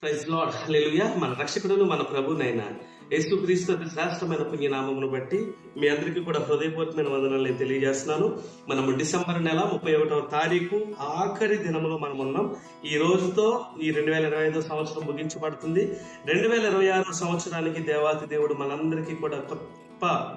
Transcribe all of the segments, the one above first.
Praise lord, హల్లెలూయా. మన రక్షకుడును మన ప్రభునైన యేసుక్రీస్తు అతి శ్రేష్టమైన పుణ్యనామమును బట్టి మీ అందరికీ కూడా హృదయపూర్వకమైన వందనాలు నేను తెలియజేస్తున్నాను. మనము డిసెంబర్ నెల 31వ తారీఖు ఆఖరి దినములో మనం ఉన్నాం. ఈ రోజుతో ఈ 2025 సంవత్సరం ముగించబడుతుంది. 2026 సంవత్సరానికి దేవాతి దేవుడు మనందరికీ కూడా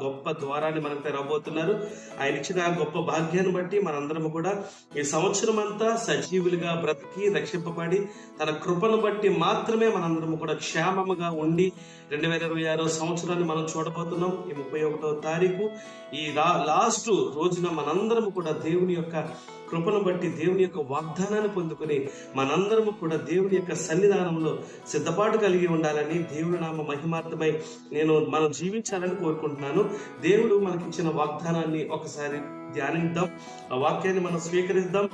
గొప్ప ద్వారాన్ని మనకు తెరవబోతున్నారు. ఆయన ఇచ్చిన గొప్ప భాగ్యాన్ని బట్టి మనందరము కూడా ఈ సంవత్సరం అంతా సజీవులుగా బ్రతికి రక్షింపబడి తన కృపను బట్టి మాత్రమే మనందరము కూడా క్షేమముగా ఉండి 2026 సంవత్సరాన్ని మనం చూడబోతున్నాం. ఈ 31వ తారీఖు ఈ లాస్ట్ రోజున మనందరము కూడా దేవుని యొక్క కృపను బట్టి దేవుని యొక్క వాగ్దానాన్ని పొందుకొని మనందరము కూడా దేవుని యొక్క సన్నిధానంలో సిద్ధపాటు కలిగి ఉండాలని దేవుని నామ మహిమార్థమై మనం జీవించాలని కోరుకుంటున్నాను. దేవుడు మనకిచ్చిన వాగ్దానాన్ని ఒకసారి ధ్యానిద్దాం, ఆ వాక్యాన్ని మనం స్వీకరిద్దాం.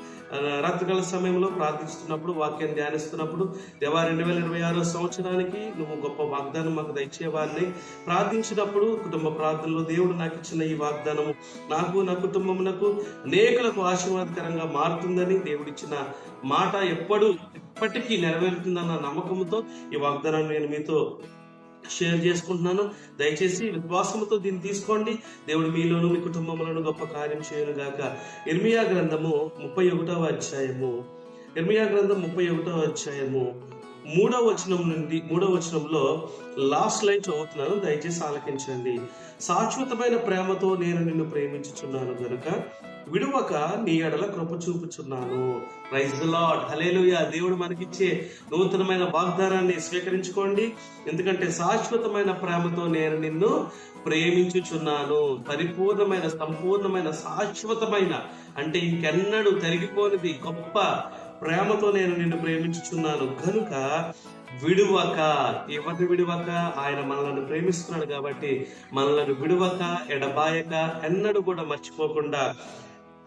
రాత్రికాల సమయంలో ప్రార్థిస్తున్నప్పుడు, వాక్యాన్ని ధ్యానిస్తున్నప్పుడు, దేవా 2026 సంవత్సరానికి నువ్వు గొప్ప వాగ్దానం మాకు దయచేవారిని ప్రార్థించినప్పుడు కుటుంబ ప్రార్థనలో దేవుడు నాకు ఇచ్చిన ఈ వాగ్దానము నాకు, నా కుటుంబమునకు, అనేకులకు ఆశీర్వాదకరంగా మారుతుందని దేవుడిచ్చిన మాట ఎప్పటికీ నెరవేరుతుందన్న నమ్మకంతో ఈ వాగ్దానాన్ని నేను మీతో షేర్ చేసుకుంటున్నాను. దయచేసి విశ్వాసంతో దీన్ని తీసుకోండి. దేవుడు మీలోను మీ కుటుంబంలోను గొప్ప కార్యం చేయను గాక. ఇర్మియా గ్రంథము 31వ అధ్యాయము 31వ అధ్యాయము 3వ వచనంలో లాస్ట్ లైన్ చదువుతున్నాను, దయచేసి ఆలకించండి. శాశ్వతమైన ప్రేమతో నేను నిన్ను ప్రేమించుచున్నాను గనుక విడువక నీ ఎడల కృప చూపుచున్నాను. ప్రైజ్ ది లార్డ్, హల్లెలూయా. దేవుడు మనకిచ్చే నూతనమైన వాగ్దానాన్ని స్వీకరించుకోండి. ఎందుకంటే శాశ్వతమైన ప్రేమతో నేను నిన్ను ప్రేమించుచున్నాను. పరిపూర్ణమైన, సంపూర్ణమైన, శాశ్వతమైన అంటే ఇంకెన్నడూ తరిగిపోనిది గొప్ప ప్రేమతో నేను నిన్ను ప్రేమించుచున్నాను కనుక విడువక. ఎవరిని విడువక? ఆయన మనల్ని ప్రేమిస్తున్నాడు కాబట్టి మనల్ని విడువక, ఎడబాయక, ఎన్నడూ కూడా మర్చిపోకుండా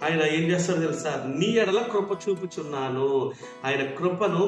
ఆయన ఏం చేస్తాడో తెలుసా? నీ ఎడల కృప చూపుచున్నాను. ఆయన కృపను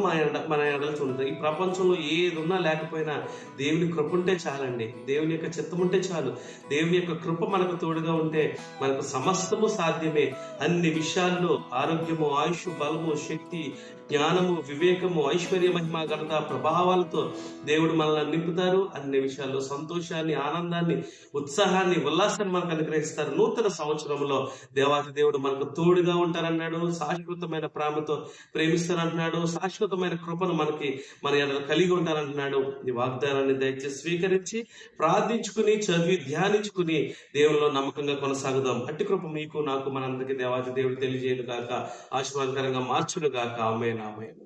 మన ఎడల చూపుతుంది. ఈ ప్రపంచంలో ఏది ఉన్నా లేకపోయినా దేవుని కృప ఉంటే చాలండి. దేవుని యొక్క చిత్తం ఉంటే చాలు. దేవుని యొక్క కృప మనకు తోడుగా ఉంటే మనకు సమస్తము సాధ్యమే. అన్ని విషయాల్లో ఆరోగ్యము, ఆయుష్, బలము, శక్తి, జ్ఞానము, వివేకము, ఐశ్వర్య, మహిమ, ఘనత, ప్రభావాలతో దేవుడు మనల్ని నింపుతారు. అన్ని విషయాల్లో సంతోషాన్ని, ఆనందాన్ని, ఉత్సాహాన్ని, ఉల్లాసాన్ని మనకు అనుగ్రహిస్తారు. నూతన సంవత్సరంలో దేవాతి దేవుడు మనకు తోడుగా ఉంటారన్నాడు. శాశ్వతమైన ప్రేమతో ప్రేమిస్తారంటున్నాడు. శాశ్వతమైన కృపను మన ఎడల కలిగి ఉంటారంటున్నాడు. ఈ వాగ్దానాన్ని దయచేసి స్వీకరించి ప్రార్థించుకుని, చదివి, ధ్యానించుకుని దేవునిలో నమ్మకంగా కొనసాగుదాం. అట్టి కృప మీకు, నాకు, మనందరికీ దేవాతి దేవుడు తెలియజేయను గాక, ఆశీర్వాదకరంగా మార్చును గాక. ఆమేన్, ఆమేన్.